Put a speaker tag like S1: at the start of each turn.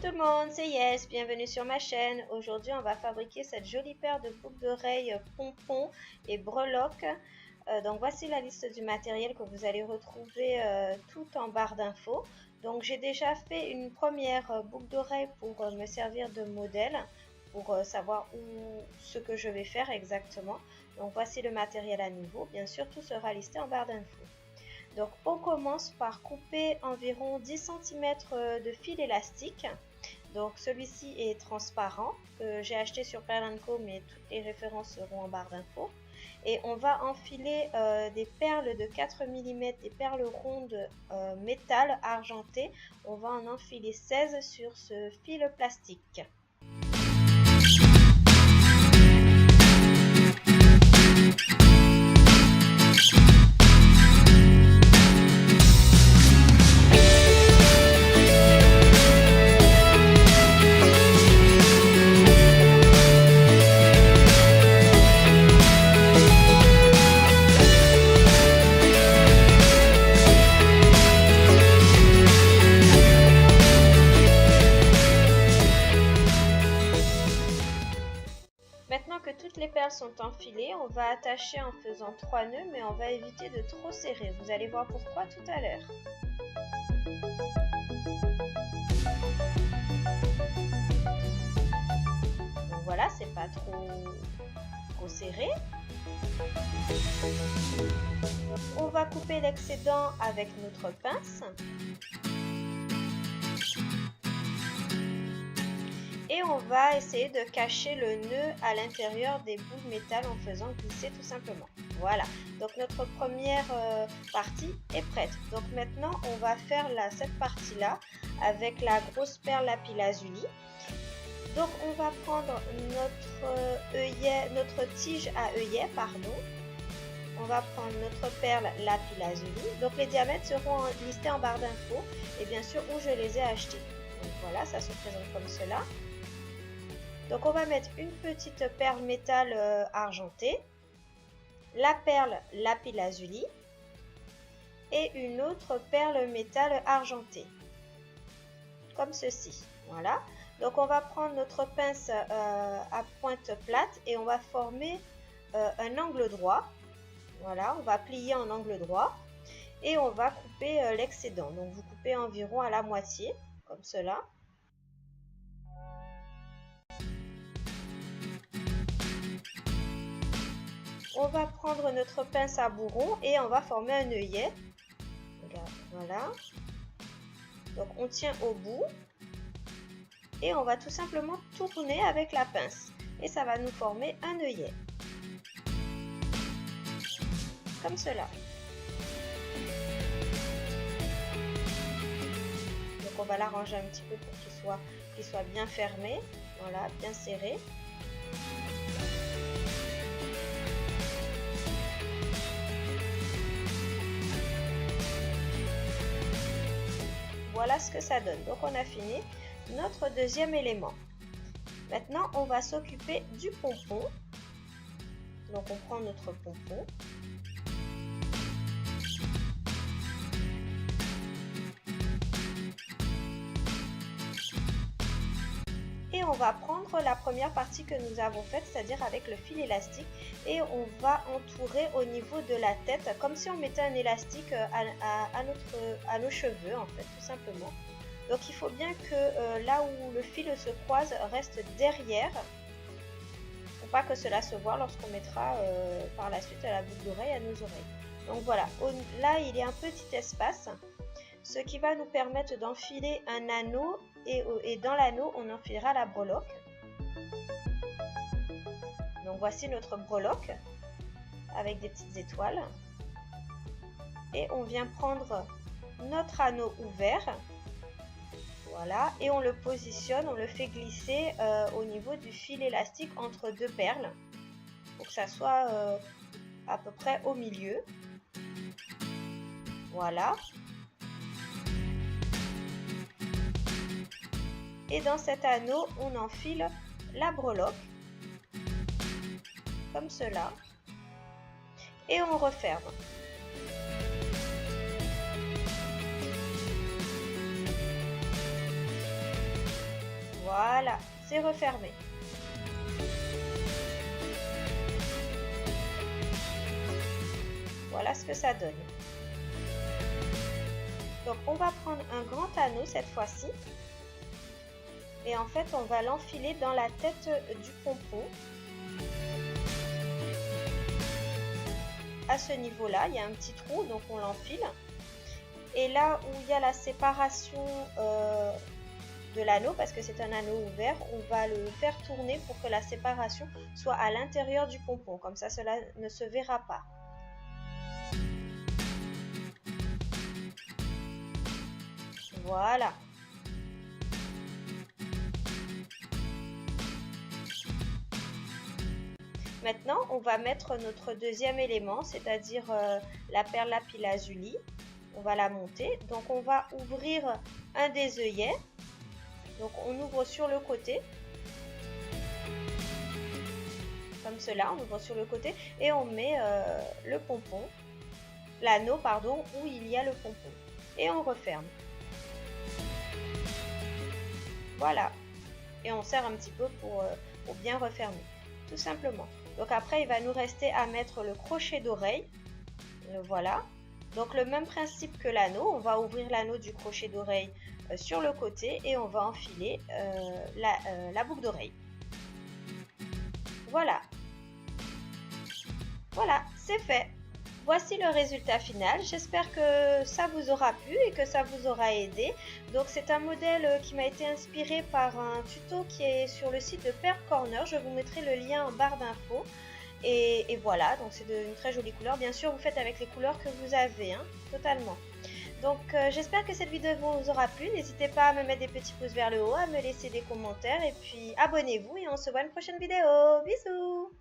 S1: tout le monde, c'est Yes, bienvenue sur ma chaîne. Aujourd'hui on va fabriquer cette jolie paire de boucles d'oreilles pompons et breloques. Donc voici la liste du matériel que vous allez retrouver tout en barre d'infos. Donc j'ai déjà fait une première boucle d'oreille pour me servir de modèle, pour savoir ce que je vais faire exactement. Donc voici le matériel à nouveau, bien sûr tout sera listé en barre d'infos. Donc on commence par couper environ 10 cm de fil élastique. Donc celui-ci est transparent, j'ai acheté sur Pearl & Co, mais toutes les références seront en barre d'infos. Et on va enfiler des perles de 4 mm, des perles rondes métal argenté. On va en enfiler 16 sur ce fil plastique. Maintenant que toutes les perles sont enfilées, on va attacher en faisant 3 nœuds, mais on va éviter de trop serrer. Vous allez voir pourquoi tout à l'heure. Donc voilà, c'est pas trop serré. On va couper l'excédent avec notre pince. Et on va essayer de cacher le nœud à l'intérieur des bouts de métal en faisant glisser tout simplement. Voilà, donc notre première partie est prête. Donc maintenant, on va faire cette partie-là avec la grosse perle lapis-lazuli. Donc on va prendre notre tige à œillet, pardon. On va prendre notre perle lapis-lazuli. Donc les diamètres seront listés en barre d'infos et bien sûr où je les ai achetés. Donc voilà, ça se présente comme cela. Donc on va mettre une petite perle métal argentée, la perle lapis-lazuli et une autre perle métal argentée, comme ceci. Voilà. Donc on va prendre notre pince à pointe plate et on va former un angle droit. Voilà, on va plier en angle droit et on va couper l'excédent. Donc vous coupez environ à la moitié, comme cela. On va prendre notre pince à bourron et on va former un œillet. Voilà. Donc on tient au bout et on va tout simplement tourner avec la pince et ça va nous former un œillet. Comme cela. Donc on va l'arranger un petit peu pour qu'il soit bien fermé. Voilà, bien serré. Voilà ce que ça donne. Donc on a fini notre deuxième élément. Maintenant on va s'occuper du pompon. Donc on prend notre pompon. Et on va prendre la première partie que nous avons faite, c'est-à-dire avec le fil élastique, et on va entourer au niveau de la tête, comme si on mettait un élastique à nos cheveux, en fait, tout simplement. Donc il faut bien que là où le fil se croise reste derrière, pour pas que cela se voit lorsqu'on mettra par la suite à la boucle d'oreille à nos oreilles. Donc voilà, là il y a un petit espace, ce qui va nous permettre d'enfiler un anneau et dans l'anneau on enfilera la breloque. Donc voici notre breloque avec des petites étoiles et on vient prendre notre anneau ouvert, voilà, et on le positionne, on le fait glisser au niveau du fil élastique entre deux perles pour que ça soit à peu près au milieu. Voilà. Et dans cet anneau, on enfile la breloque, comme cela, et on referme. Voilà, c'est refermé. Voilà ce que ça donne. Donc on va prendre un grand anneau cette fois-ci. Et en fait, on va l'enfiler dans la tête du pompon. À ce niveau-là, il y a un petit trou, donc on l'enfile. Et là où il y a la séparation de l'anneau, parce que c'est un anneau ouvert, on va le faire tourner pour que la séparation soit à l'intérieur du pompon. Comme ça, cela ne se verra pas. Voilà. Maintenant, on va mettre notre deuxième élément, c'est-à-dire la perle lapis-lazuli. On va la monter. Donc, on va ouvrir un des œillets. Donc, on ouvre sur le côté. Comme cela, on ouvre sur le côté. Et on met le pompon, l'anneau, pardon, où il y a le pompon. Et on referme. Voilà. Et on serre un petit peu pour bien refermer. Tout simplement. Donc après, il va nous rester à mettre le crochet d'oreille. Voilà. Donc le même principe que l'anneau, on va ouvrir l'anneau du crochet d'oreille sur le côté et on va enfiler la boucle d'oreille. Voilà. Voilà, c'est fait. Voici le résultat final. J'espère que ça vous aura plu et que ça vous aura aidé. Donc c'est un modèle qui m'a été inspiré par un tuto qui est sur le site de Pearl Corner. Je vous mettrai le lien en barre d'infos. Et voilà, donc c'est une très jolie couleur. Bien sûr, vous faites avec les couleurs que vous avez, hein, totalement. Donc j'espère que cette vidéo vous aura plu. N'hésitez pas à me mettre des petits pouces vers le haut, à me laisser des commentaires. Et puis abonnez-vous et on se voit à une prochaine vidéo. Bisous!